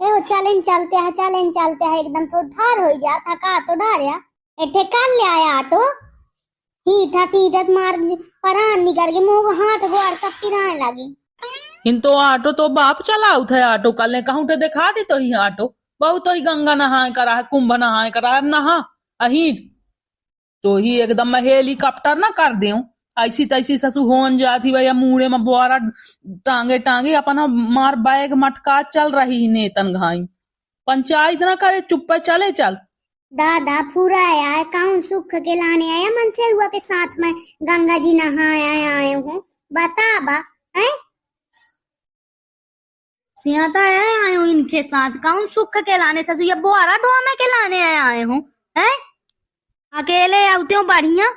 चलें चलते हैं एकदम तो ठार हो जा थका तो डारिया एठे कर ले आया ऑटो हीठत मार परान निकर के मुंह हाथ गोड़ सब पिराने लगी। इन तो ऑटो तो बाप चलाऊ थे ऑटो कल ने कहूँ दिखा दी तो ही ऑटो बहुत तो ही गंगा नहाए करा है कुंभ नहाए करा है नहा अही तो ही एकदम मैं हेलीकॉप्टर ना कर दे ऐसी तैसी ससु होन जाती भैया मुड़े में बोरा टांगे टांगे अपना मार बैग मटका चल रही नेतन घाई पंचायत ना करे चुप चले चल। दादा पूरा यार कौन सुख के लाने आया मनसे हुआ के साथ में गंगा जी नहाया आए हूँ बता बा है सियाता आए हूँ इनके साथ कौन सुख के लाने ससु ये बोरा ढोमे के लाने आए हूँ है अकेले आते हो बढ़िया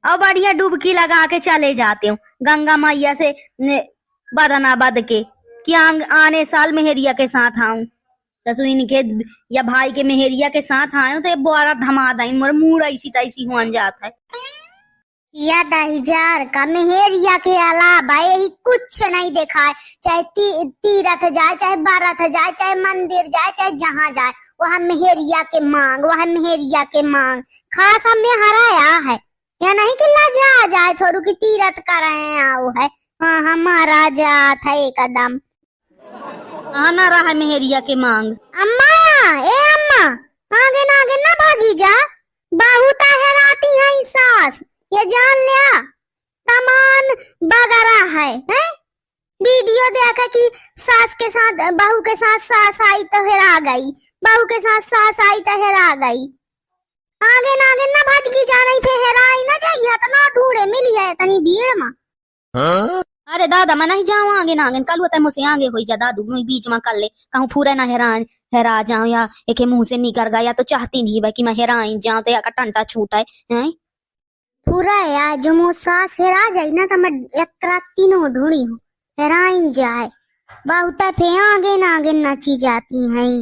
और बढ़िया डुबकी लगा के चले जाते हो गंगा मैया से बदना बद के कि आने साल मेहरिया के साथ आऊं ससु इनके या भाई के मेहरिया के साथ आए तो ये बोरा धमादा इन मोर मूड ऐसी तैसी हो जाता है या 10,000 का मेहरिया के अलावा यही कुछ नहीं देखा है चाहे तीरथ जाए चाहे बारथ जाए चाहे मंदिर जाए चाहे जहाँ जाए वहाँ मेहरिया के मांग खास हमें हराया है या नहीं कि लजा जाए थोड़ू की तीरथ कर रहे आओ है हाँ हमारा जात है एकदम आना रहा मेहरिया के मांग। अम्मा ए अम्मा आगे ना भागी जा बहुत हराती है सास ये जान लिया सामान बगरा है वीडियो देखा कि सास के साथ बहू के साथ सास आई तो हेरा गई बहू के साथ सास आई तो हेरा गई आगे ना भागी जा रही फिर हेराई ना चाहिए तो ना ढूंढे मिली है तनी भीड़ में। अरे दादा मैं नहीं जाऊँ आगे ना कल होता है मुझसे आगे हो जा दादू बीच में कर ले कहूँ पूरा ना हेरा जाऊं या एक मुंह से निकल गया या तो चाहती नहीं भाई कि मैं हेराई जाऊं तो या का टंटा छूटा है पूरा यार जो मुझ सास हेरा जाए ना तो मैं एक रात तीनों ढूंढी हूँ हेराइन जाए बहुत फिर आगे नची जाती हैं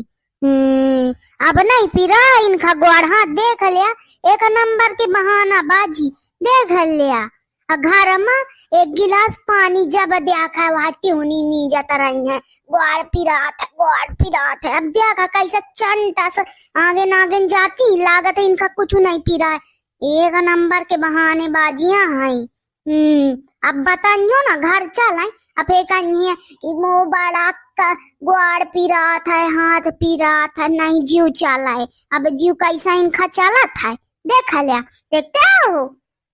अब नहीं पिरा इनका गोड़ हाथ देख लिया एक नंबर के बहाना बाजी देख लिया घर में एक गिलास पानी जब देखा वहाँ ट्यूनी मी जाता रही है गोड़ पिरात है अब देखा कैसे चंटा से आगे जाती लागत है इनका कुछ नहीं पिरा है एक नंबर के बहाने बाजियां हैं। अब बताइयो ना घर चलाए अब एक मुँह बड़ा गोड़ पिरात है हाथ पिरात है नहीं जीव चलाए अब जीव कैसा इनका चलत है देखते हो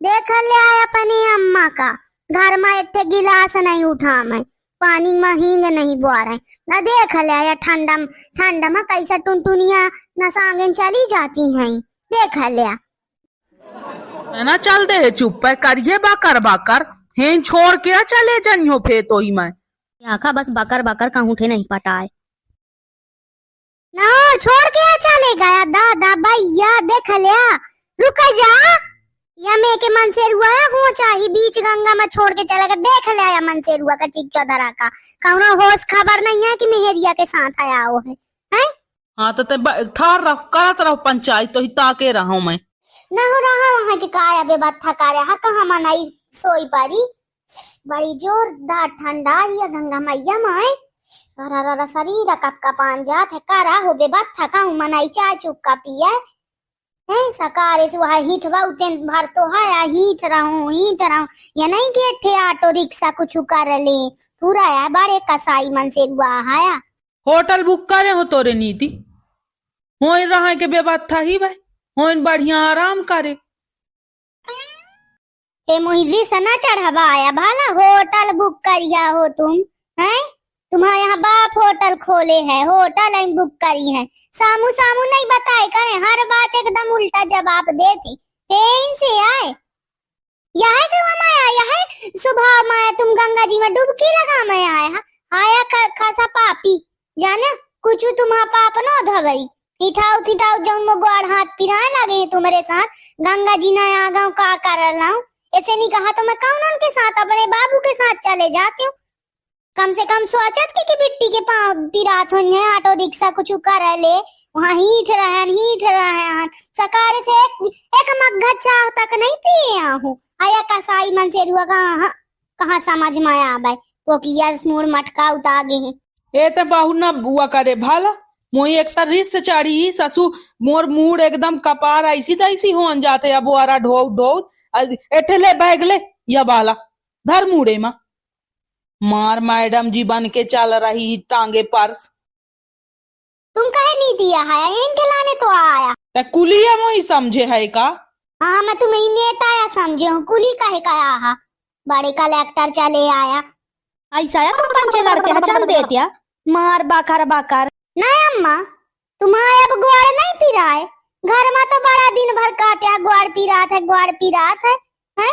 देख लिया अपनी अम्मा का घर में एक गिलास नहीं उठा मैं पानी में हींग नहीं बुआ रहे न देख लिया ठंडा में कैसा टुनटुनिया नसांगे चली जाती हैं देख लिया ना चल दे चुप है करिए बाकर हैं छोड़ के चले जनियो फे तो ही मैं आखा बस बाकर कहूँ उठे नहीं पटाए ना छोड़ के चले गया दादा भैया देख लिया रुक जा या मैं के मन से रुआ हो चाहे बीच गंगा में छोड़ के चला गया देख लिया मन से रुआ का चिक चौधरा का कहूँ होश खबर नहीं है कि मेहरिया के साथ आया वो है हाँ तो ठार रहो करत रहो पंचायत तो ही ताके रहा मैं ना हो रहा वहाँ के काया बेबात थका रहा कहाँ मनाई सोई पारी बड़ी जोरदार ठंडा है गंगा मैया माए रा शरीर कपका पान जात है करा हो बेबात थका हूँ मनाई चाय चुपका पिया है सकारे से वहाँ हीट उतन भर तो है हीट रहूं या नहीं कि ठे ऑटो रिक्शा कुछ कर ले पूरा है बड़े कसाई मन से हुआ है होटल बुक करे हो तोरे नीति हो रहा के बेबात था ही भाई हो बढ़िया आराम करे ए मोहिजी सना चढ़ावा आया भाला होटल बुक करिया हो तुम हैं तुम्हारे यहाँ बाप होटल खोले है होटल बुक करी है सामू नहीं बताए करे हर बात एकदम उल्टा जवाब देती इनसे आए यह सुबह में तुम गंगा जी में डुबकी लगा मैं आया खासा पापी जाना कुछ तुम्हारा पाप न धगई ठिठाऊ जब मो गोड़ हाथ पिराए लगे हैं तुम्हारे साथ गंगा जी ना आ गाँव का कर लाऊं ऐसे नहीं कहा तो मैं कौन उनके साथ अपने बाबू के साथ चले जाती हूँ कम से कम सोचत की बिट्टी के पाँव पिरात हो ऑटो रिक्शा कुछ कर ले वहाँ हीठ रहे सकारे से एक मग्घा चाह तक नहीं पिए हूँ आया कसाई मन से रुआ कहाँ समझ में आ भाई वो किया मूड मटका उतागे हैं ए ते बाहु ना बुआ करे भाला मोई एक तर रिस चढ़ी ससु मोर मूड एकदम कपार ऐसी तैसी होन जाते अब बुआरा ढो ढो एठे ले बैग ले या बाला धर मुड़े मा मार मैडम जी बन के चल रही टांगे पर्स तुम कहे नहीं दिया है इनके लाने तो आया। ते कुलिया मोही समझे है का। हाँ मैं तुम्हें नेता आया समझे हूँ, कुली कहे का आया बड़े कलेक्टर चले आया। ऐसा है तुम पंचे लड़ते हैं चल देते हैं मार बाकर बाकर। नहीं अम्मा तुम्हारे अब ग्वार नहीं पी रहा है, घर में तो बड़ा दिन भर कहते हैं ग्वार पी रहा था ग्वार पी रहा था है?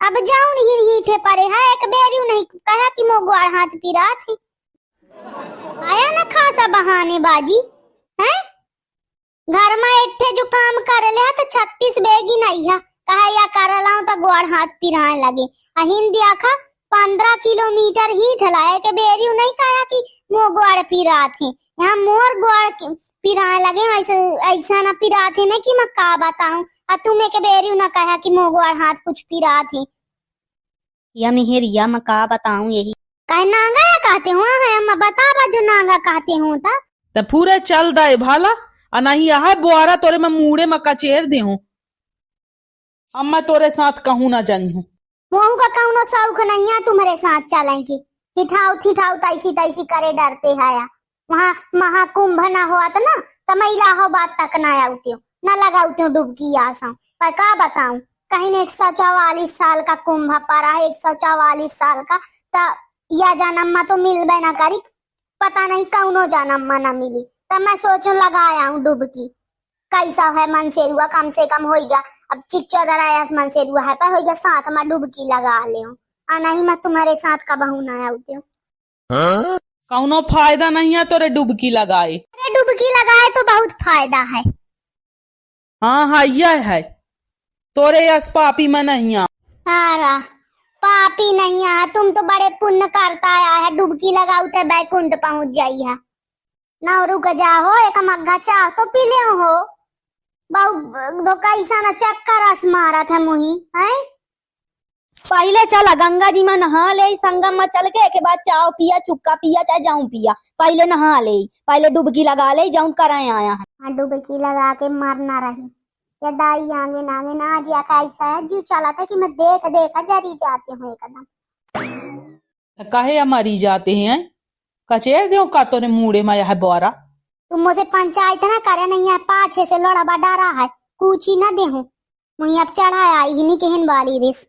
अब जाऊन ही हीठे परे है एक बेरियो नहीं कहा कि मो ग्वार हाथ पी रहा थी। आया ना खासा बहाने बाजी है, घर में इट्ठे जो काम कर ले तो 36 बेगी नहीं है कहा या कर लाऊं तो ग्वार हाथ पिराने लगे। हिंदी आखा 15 किलोमीटर ही ठलाए के बेरियो नहीं कहा कि मो ग्वार पी रहा थे, यहाँ मोर ग्वार पिराने लगे ऐसा ऐसा ना पिरा थे मैं कि मैं का बताऊं। और तुम्हें के बेरियो ना कहा कि मो ग्वार हाथ कुछ पिरा थे या मेहरिया मैं का बताऊं यही कहे नांगा या कहते हो है अम्मा बतावा जो नांगा कहते हो ता ते पूरे चल दाए भाला आ नहीं है बुआरा तोरे में मुड़े में कचेर दे हूं। अब मैं तोरे साथ कहूं ना जानी हूं मोहू का कौनो शौक नहीं है तुम्हारे साथ चलेंगे ठिठाऊ ठिठाऊ तैसी तैसी करे डरते है। वहाँ महाकुंभ ना हुआ तो ना तो मैं इलाहो बात तक ना आती हूँ ना लगाती हूँ डुबकी आसा पर का बताऊं कहीं 144 साल का कुंभ पड़ा है 144 साल का तो या जन्म में तो मिलबे ना करी पता नहीं कौनो जन्म में ना मिली तब मैं सोचूं लगाया हूँ डुबकी कैसा है मन से हुआ कम से कम हो गया। अब चिच्चो दराया मन से हुआ है पर हो गया साथ में डुबकी लगा ले नहीं मैं तुम्हारे साथ का बहू ना आती हूँ। कौनो फायदा नहीं है तोरे डुबकी लगाए। अरे डुबकी लगाए तो बहुत फायदा है। हाँ हाँ यह है तोरे यस पापी में नहीं आ। अरे पापी नहीं है तुम तो बड़े पुण्य करता आया है डुबकी लगाऊ तो बैकुंठ पहुंच जाई है। ना रुक जाओ एक मग्गा चाह तो पी ले हो बहु दो कैसा ना चक्कर रस मारा था मुही है। पहले चला गंगा जी में नहा ले संगम में चल के बाद चाव पिया चुक्का पिया चाहे जाऊं पिया पहले नहा ले पहले डुबकी लगा ले जाऊं कराए आया है। हाँ डुबकी लगा के मरना रही या दाई आगे नागे ना जिया कैसा है जीव चला था कि मैं देख देखा जरी जाती हूँ एकदम। कहे या मरी जाते हैं कचेर दो का तोरे मुड़े में यह बोरा तुम मुझे पंचायत ना करे नहीं है पाछे से लड़ा बड़ा रहा है कुछ ही ना दे हूँ मुझे अब चढ़ाया ही नहीं कहन वाली रिस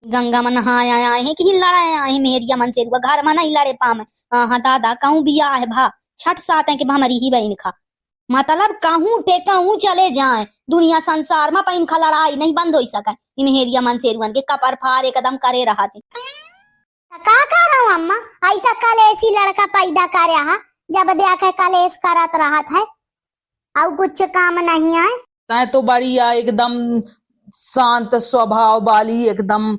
गंगा में नहाए आया है कि लड़ाए आए हैं मेहरिया मन से घर में नहीं लड़े पाम। हाँ दादा कहूँ बिया है भा छठ सात है कि हमारी ही बहन खा मतलब कहूँ टे कहूँ चले जाए दुनिया संसार में पैन खा लड़ाई नहीं बंद हो सके मेहरिया मन से के कपर फार एकदम करे रहा थे। का कर रहा हूँ अम्मा ऐसा कलेसी लड़का पैदा कर जब देखे कलेश करत रहा था और कुछ काम नहीं आए। तै तो बढ़िया एकदम शांत स्वभाव वाली एकदम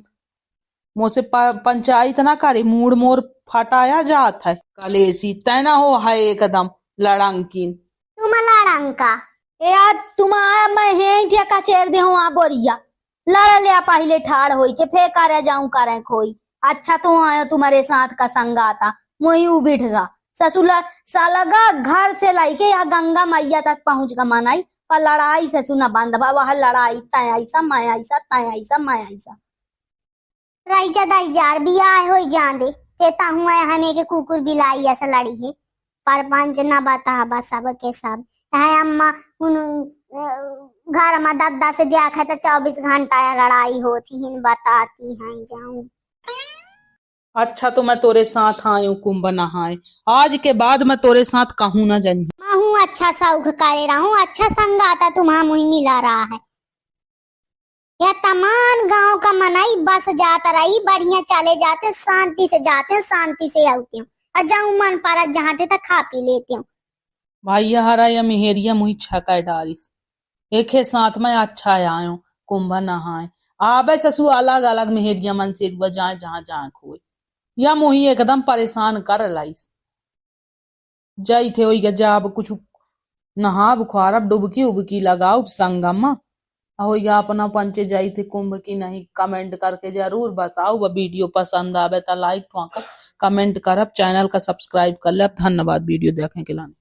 मुझसे पंचायत ना करे मूड मोर फटाया जात है कलेसी तैना हो है एकदम लड़ंकीन तुम लड़ंका यार तुम आया मैं है का चेर दे आ बोरिया लड़ लिया पहले ठाड़ होई के फे करे जाऊं करे खोई अच्छा तो आयो तुम्हारे साथ का संगाता मोई बिठ गा ससुला सालगा घर से लाइके या गंगा मैया तक पहुंच गा मनाई पर लड़ाई से सुना बंधवा वह लड़ाई तय ऐसा मैं ऐसा तय ऐसा मैं ऐसा रही जा दाई जार बिया हो जान दे कहता हूँ हमें के कुकुर बिलाई ऐसा लड़ी है पर पंच न बता बस सब के सब है अम्मा उन घर में दद्दा से देखा तो 24 घंटा लड़ाई होती है बताती हैं जाऊं। अच्छा तो मैं तोरे साथ आयू कुंभ नहाए आज के बाद मैं तोरे साथ कहूँ ना जानी मैं हूँ अच्छा शौक करे रहा हूँ अच्छा संग आता तुम्हारा मुँह मिला रहा है या तमाम गांव का मनाई बस जाता रही बढ़िया चले जाते शांति से जाते शांति से आती हूँ और जाऊं मन पारा जहाँ थे तक खा पी लेती हूँ। भाई हरा या मेहरिया मुही छका डालिस एक है साथ में अच्छा आयो कुंभ नहाए आबे ससु अलग अलग मेहरिया मन से जाए जहाँ जहाँ खोए या मोही एकदम परेशान कर लाइस जाई थे वही जाब कुछ नहा बुखारब डुबकी उबकी लगाओ संगम हो या अपना पंचे जाई थे कुंभ की नहीं कमेंट करके जरूर बताओ वीडियो पसंद आवे तो लाइक ठोका कमेंट करब, चैनल का सब्सक्राइब कर ले। धन्यवाद वीडियो देखने के लिए।